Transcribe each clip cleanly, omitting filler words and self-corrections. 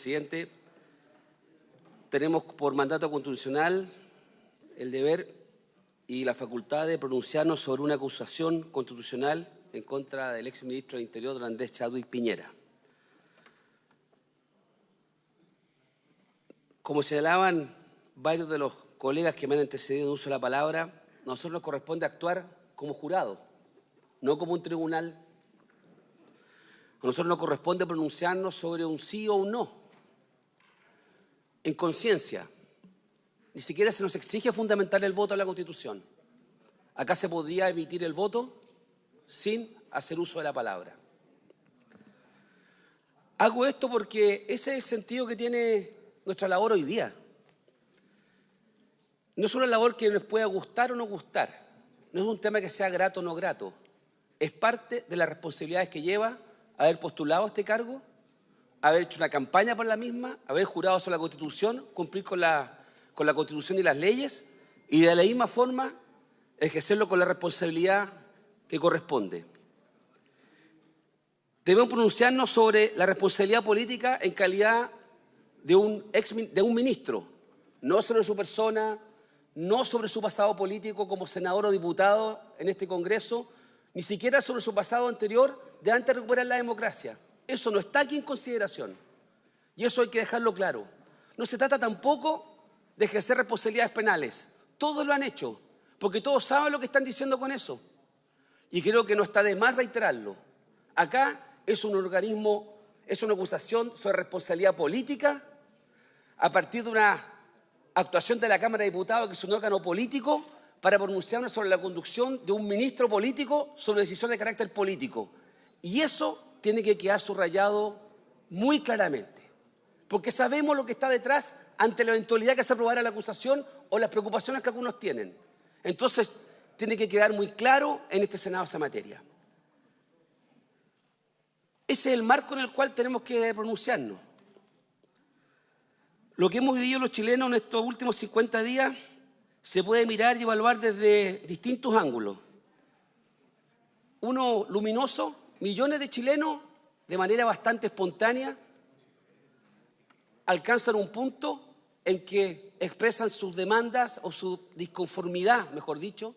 presidente. Tenemos por mandato constitucional el deber y la facultad de pronunciarnos sobre una acusación constitucional en contra del exministro del Interior, don Andrés Chadwick Piñera. Como señalaban varios de los colegas que me han antecedido en uso de la palabra, a nosotros nos corresponde actuar como jurado, no como un tribunal. A nosotros nos corresponde pronunciarnos sobre un sí o un no, en conciencia. Ni siquiera se nos exige fundamentar el voto a la Constitución. Acá se podría emitir el voto sin hacer uso de la palabra. Hago esto porque ese es el sentido que tiene nuestra labor hoy día. No es una labor que nos pueda gustar o no gustar. No es un tema que sea grato o no grato. Es parte de las responsabilidades que lleva haber postulado a este cargo, haber hecho una campaña por la misma, haber jurado sobre la Constitución, cumplir con la Constitución y las leyes y de la misma forma ejercerlo con la responsabilidad que corresponde. Debemos pronunciarnos sobre la responsabilidad política en calidad de un ministro, no sobre su persona, no sobre su pasado político como senador o diputado en este Congreso, ni siquiera sobre su pasado anterior de antes de recuperar la democracia. Eso no está aquí en consideración. Y eso hay que dejarlo claro. No se trata tampoco de ejercer responsabilidades penales. Todos lo han hecho, porque todos saben lo que están diciendo con eso. Y creo que no está de más reiterarlo. Acá es un organismo, es una acusación sobre responsabilidad política a partir de una actuación de la Cámara de Diputados, que es un órgano político, para pronunciarnos sobre la conducción de un ministro político sobre decisiones de carácter político. Y eso tiene que quedar subrayado muy claramente, porque sabemos lo que está detrás ante la eventualidad que se aprobara la acusación o las preocupaciones que algunos tienen. Entonces, tiene que quedar muy claro en este Senado esa materia. Ese es el marco en el cual tenemos que pronunciarnos. Lo que hemos vivido los chilenos en estos últimos 50 días se puede mirar y evaluar desde distintos ángulos. Uno luminoso, millones de chilenos, de manera bastante espontánea, alcanzan un punto en que expresan sus demandas o su disconformidad, mejor dicho,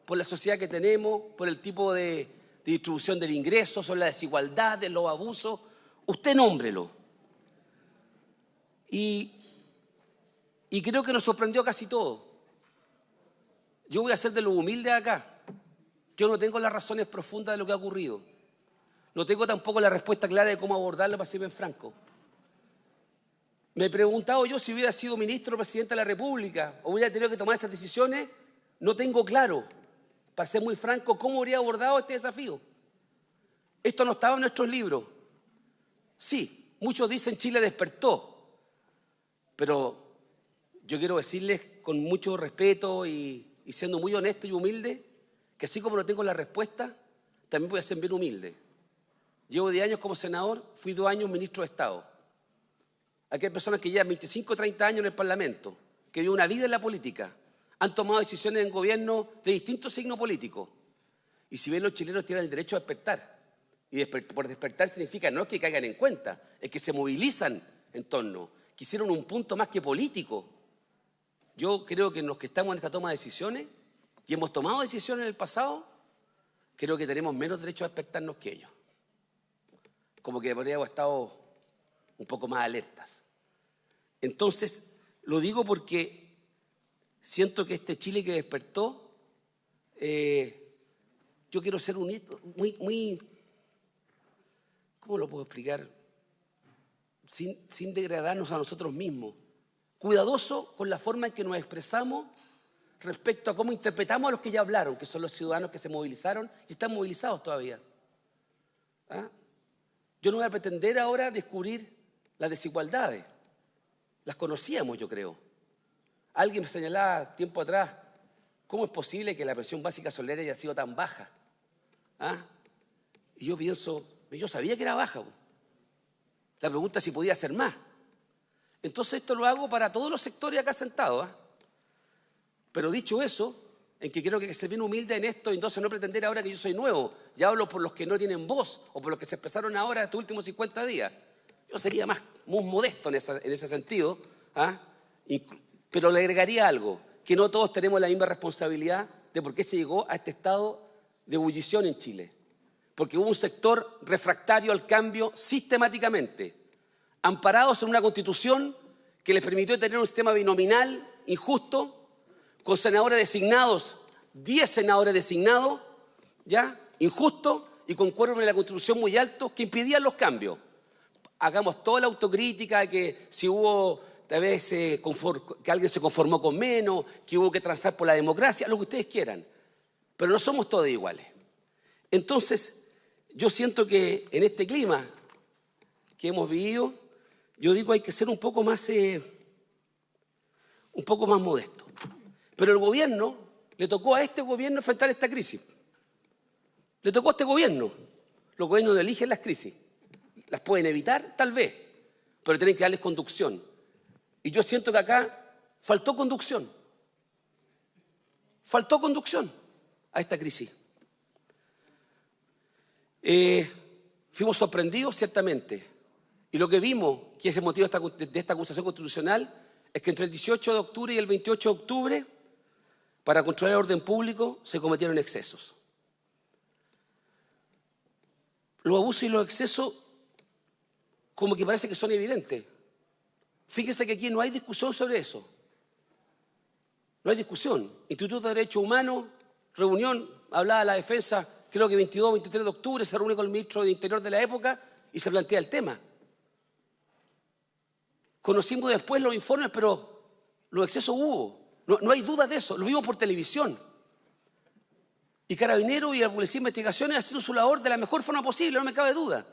por la sociedad que tenemos, por el tipo de distribución del ingreso, sobre la desigualdad, de los abusos. Usted nómbrelo. Y creo que nos sorprendió casi todo. Yo voy a ser de los humildes acá. Yo no tengo las razones profundas de lo que ha ocurrido. No tengo tampoco la respuesta clara de cómo abordarlo, para ser bien franco. Me he preguntado yo si hubiera sido ministro o presidente de la República o hubiera tenido que tomar estas decisiones. No tengo claro, para ser muy franco, cómo habría abordado este desafío. Esto no estaba en nuestros libros. Sí, muchos dicen Chile despertó. Pero yo quiero decirles con mucho respeto y siendo muy honesto y humilde, que así como no tengo la respuesta, también voy a ser bien humilde. Llevo 10 años como senador, fui 2 años ministro de Estado. Aquí hay personas que llevan 25 o 30 años en el Parlamento, que viven una vida en la política, han tomado decisiones en gobierno de distintos signos políticos. Y si bien los chilenos tienen el derecho a despertar, y por despertar significa no es que caigan en cuenta, es que se movilizan en torno, que hicieron un punto más que político. Yo creo que los que estamos en esta toma de decisiones y hemos tomado decisiones en el pasado, creo que tenemos menos derecho a despertarnos que ellos. Como que podríamos haber estado un poco más alertas. Entonces, lo digo porque siento que este Chile que despertó, yo quiero ser muy, ¿cómo lo puedo explicar? Sin degradarnos a nosotros mismos. Cuidadoso con la forma en que nos expresamos respecto a cómo interpretamos a los que ya hablaron, que son los ciudadanos que se movilizaron y están movilizados todavía. ¿Ah? Yo no voy a pretender ahora descubrir las desigualdades. Las conocíamos, yo creo. Alguien me señalaba tiempo atrás, ¿cómo es posible que la pensión básica solidaria haya sido tan baja? ¿Ah? Y yo pienso, yo sabía que era baja. La pregunta es si podía ser más. Entonces esto lo hago para todos los sectores acá sentados. Pero dicho eso, en que creo que hay que ser bien humilde en esto y entonces no pretender ahora que yo soy nuevo. Ya hablo por los que no tienen voz o por los que se expresaron ahora estos últimos 50 días. Yo sería más modesto en ese sentido, ¿ah? Pero le agregaría algo, que no todos tenemos la misma responsabilidad de por qué se llegó a este estado de ebullición en Chile. Porque hubo un sector refractario al cambio sistemáticamente, amparados en una constitución que les permitió tener un sistema binominal injusto, con senadores designados, 10 senadores designados, ¿ya? Injusto, y con cuerpos en la constitución muy altos que impidían los cambios. Hagamos toda la autocrítica de que si hubo, tal vez, que alguien se conformó con menos, que hubo que transar por la democracia, lo que ustedes quieran. Pero no somos todos iguales. Entonces, yo siento que en este clima que hemos vivido, yo digo hay que ser un poco más modesto. Pero el gobierno, le tocó a este gobierno enfrentar esta crisis. Le tocó a este gobierno. Los gobiernos no eligen las crisis. ¿Las pueden evitar? Tal vez. Pero tienen que darles conducción. Y yo siento que acá faltó conducción. Faltó conducción a esta crisis. Fuimos sorprendidos, ciertamente. Y lo que vimos, que es el motivo de esta acusación constitucional, es que entre el 18 de octubre y el 28 de octubre, para controlar el orden público, se cometieron excesos. Los abusos y los excesos, como que parece que son evidentes. Fíjese que aquí no hay discusión sobre eso. No hay discusión. Instituto de Derechos Humanos, reunión, hablaba de la defensa, creo que 22 o 23 de octubre, se reúne con el ministro de Interior de la época y se plantea el tema. Conocimos después los informes, pero los excesos hubo. No hay duda de eso, lo vimos por televisión. Y Carabineros y la Policía de Investigaciones haciendo su labor de la mejor forma posible, no me cabe duda.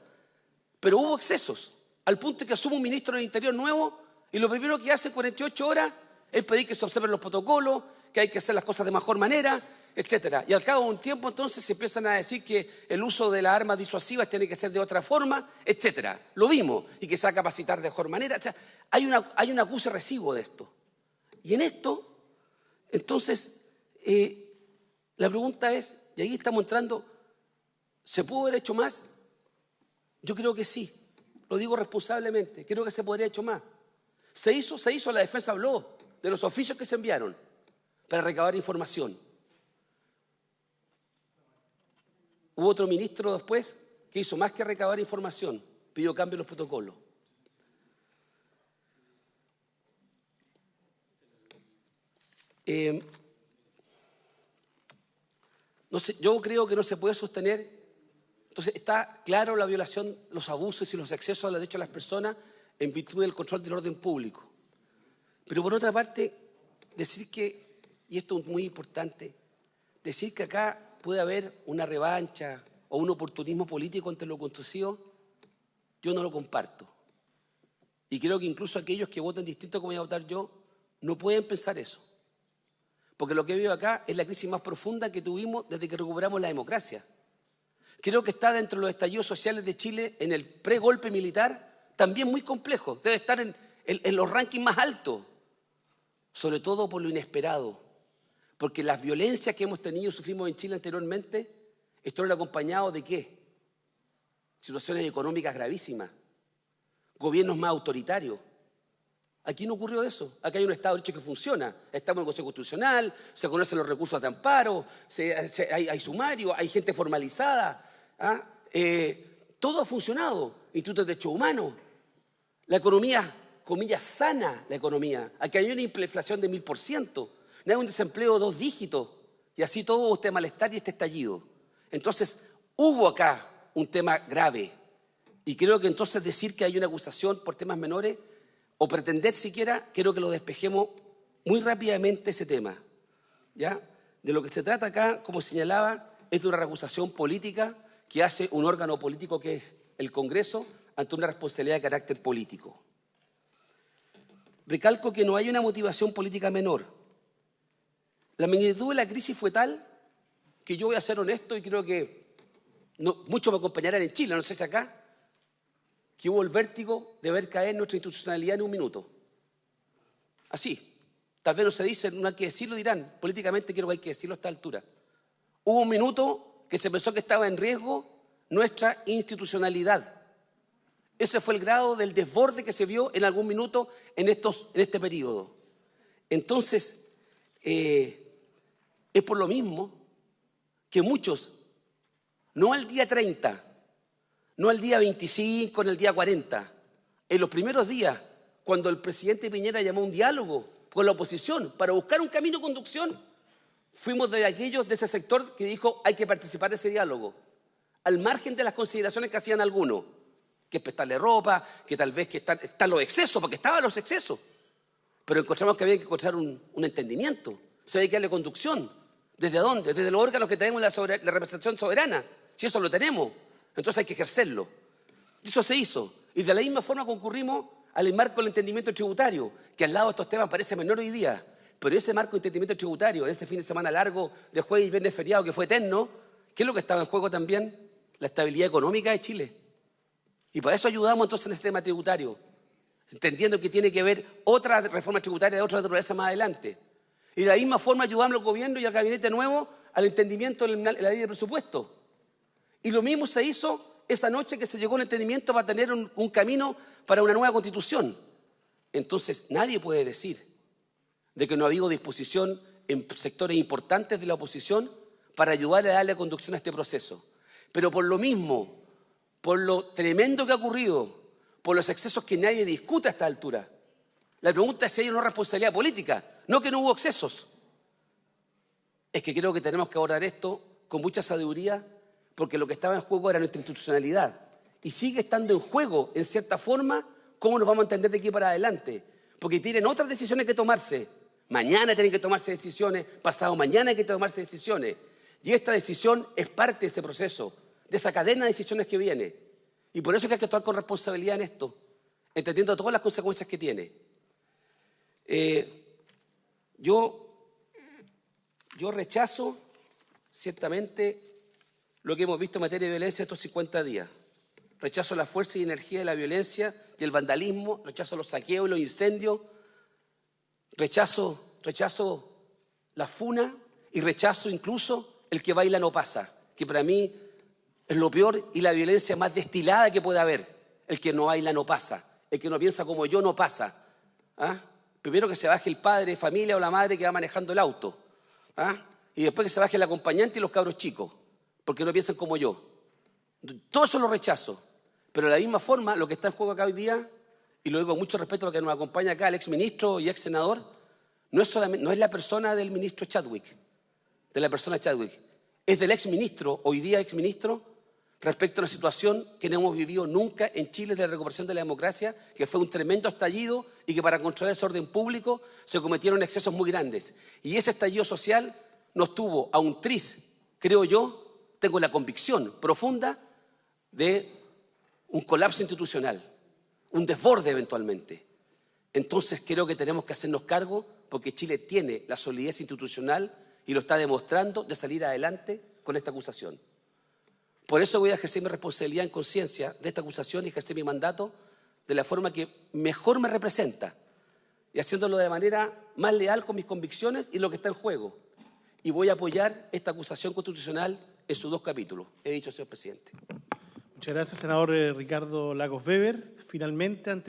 Pero hubo excesos, al punto que asume un ministro del Interior nuevo y lo primero que hace en 48 horas es pedir que se observen los protocolos, que hay que hacer las cosas de mejor manera, etcétera. Y al cabo de un tiempo entonces se empiezan a decir que el uso de las armas disuasivas tiene que ser de otra forma, etcétera. Lo vimos, y que se va a capacitar de mejor manera. O sea, hay un acuse recibo de esto. Y en esto, entonces, la pregunta es, y ahí estamos entrando, ¿se pudo haber hecho más? Yo creo que sí, lo digo responsablemente, creo que se podría haber hecho más. Se hizo, la defensa habló de los oficios que se enviaron para recabar información. Hubo otro ministro después que hizo más que recabar información, pidió cambio en los protocolos. No sé, yo creo que no se puede sostener. Entonces está claro la violación, los abusos y los excesos a los derechos de las personas en virtud del control del orden público. Pero por otra parte, decir que, y esto es muy importante, decir que acá puede haber una revancha o un oportunismo político ante lo acontecido, yo no lo comparto. Y creo que incluso aquellos que voten distinto como voy a votar yo, no pueden pensar eso. Porque lo que veo acá es la crisis más profunda que tuvimos desde que recuperamos la democracia. Creo que está dentro de los estallidos sociales de Chile en el pre-golpe militar, también muy complejo. Debe estar en los rankings más altos, sobre todo por lo inesperado. Porque las violencias que hemos tenido y sufrimos en Chile anteriormente estuvieron acompañados de ¿qué? Situaciones económicas gravísimas, gobiernos más autoritarios. Aquí no ocurrió eso. Aquí hay un Estado de Derecho que funciona. Estamos en el Consejo Constitucional, se conocen los recursos de amparo, hay sumario, hay gente formalizada. ¿Ah? Todo ha funcionado. Instituto de Derechos Humanos. La economía, comillas, sana la economía. Aquí hay una inflación de 1000%. No hay un desempleo de 2 dígitos. Y así todo hubo este malestar y este estallido. Entonces, hubo acá un tema grave. Y creo que entonces decir que hay una acusación por temas menores o pretender siquiera, quiero que lo despejemos muy rápidamente ese tema. ¿Ya? De lo que se trata acá, como señalaba, es de una recusación política que hace un órgano político que es el Congreso ante una responsabilidad de carácter político. Recalco que no hay una motivación política menor. La magnitud de la crisis fue tal que yo voy a ser honesto y creo que muchos me acompañarán en Chile, no sé si acá, que hubo el vértigo de ver caer nuestra institucionalidad en un minuto. Así. Tal vez no se dice, no hay que decirlo, dirán. Políticamente creo que hay que decirlo a esta altura. Hubo un minuto que se pensó que estaba en riesgo nuestra institucionalidad. Ese fue el grado del desborde que se vio en algún minuto en este periodo. Entonces, es por lo mismo que muchos, no al día 30, no al día 25, en el día 40, en los primeros días, cuando el presidente Piñera llamó a un diálogo con la oposición para buscar un camino de conducción, fuimos de aquellos de ese sector que dijo hay que participar de ese diálogo, al margen de las consideraciones que hacían algunos, que es prestarle ropa, que tal vez que están los excesos, porque estaban los excesos. Pero encontramos que había que encontrar un entendimiento, se había que darle conducción. ¿Desde dónde? Desde los órganos que tenemos la representación soberana. Si eso lo tenemos, entonces hay que ejercerlo. Y eso se hizo. Y de la misma forma concurrimos al marco del entendimiento tributario, que al lado de estos temas parece menor hoy día. Pero ese marco de entendimiento tributario, ese fin de semana largo de jueves y viernes feriado que fue eterno, ¿qué es lo que estaba en juego también? La estabilidad económica de Chile. Y para eso ayudamos entonces en ese tema tributario, entendiendo que tiene que haber otra reforma tributaria de otra naturaleza más adelante. Y de la misma forma ayudamos al gobierno y al gabinete nuevo al entendimiento de la ley de presupuesto. Y lo mismo se hizo esa noche que se llegó a un entendimiento para tener un camino para una nueva constitución. Entonces nadie puede decir de que no ha habido disposición en sectores importantes de la oposición para ayudar a darle conducción a este proceso. Pero por lo mismo, por lo tremendo que ha ocurrido, por los excesos que nadie discute a esta altura, la pregunta es si hay una responsabilidad política, no que no hubo excesos. Es que creo que tenemos que abordar esto con mucha sabiduría, porque lo que estaba en juego era nuestra institucionalidad. Y sigue estando en juego, en cierta forma, cómo nos vamos a entender de aquí para adelante. Porque tienen otras decisiones que tomarse. Mañana tienen que tomarse decisiones, pasado mañana hay que tomarse decisiones. Y esta decisión es parte de ese proceso, de esa cadena de decisiones que viene. Y por eso es que hay que actuar con responsabilidad en esto, entendiendo todas las consecuencias que tiene. Yo rechazo, ciertamente, lo que hemos visto en materia de violencia estos 50 días. Rechazo la fuerza y energía de la violencia y el vandalismo, rechazo los saqueos y los incendios, rechazo la funa y rechazo incluso el que baila no pasa, que para mí es lo peor y la violencia más destilada que puede haber. El que no baila no pasa, el que no piensa como yo no pasa. ¿Ah? Primero que se baje el padre de familia o la madre que va manejando el auto. ¿Ah? Y después que se baje el acompañante y los cabros chicos, porque no piensan como yo. Todo eso lo rechazo. Pero de la misma forma, lo que está en juego acá hoy día, y lo digo con mucho respeto porque nos acompaña acá el exministro y exsenador, no es la persona del ministro Chadwick, de la persona Chadwick, es del exministro, hoy día exministro, respecto a una situación que no hemos vivido nunca en Chile de la recuperación de la democracia, que fue un tremendo estallido y que para controlar ese orden público se cometieron excesos muy grandes. Y ese estallido social nos tuvo a un tris, creo yo, tengo la convicción profunda de un colapso institucional, un desborde eventualmente. Entonces creo que tenemos que hacernos cargo porque Chile tiene la solidez institucional y lo está demostrando de salir adelante con esta acusación. Por eso voy a ejercer mi responsabilidad en conciencia de esta acusación y ejercer mi mandato de la forma que mejor me representa y haciéndolo de manera más leal con mis convicciones y lo que está en juego. Y voy a apoyar esta acusación constitucional en sus 2 capítulos. He dicho, señor presidente. Muchas gracias, senador Ricardo Lagos Weber. Finalmente, ante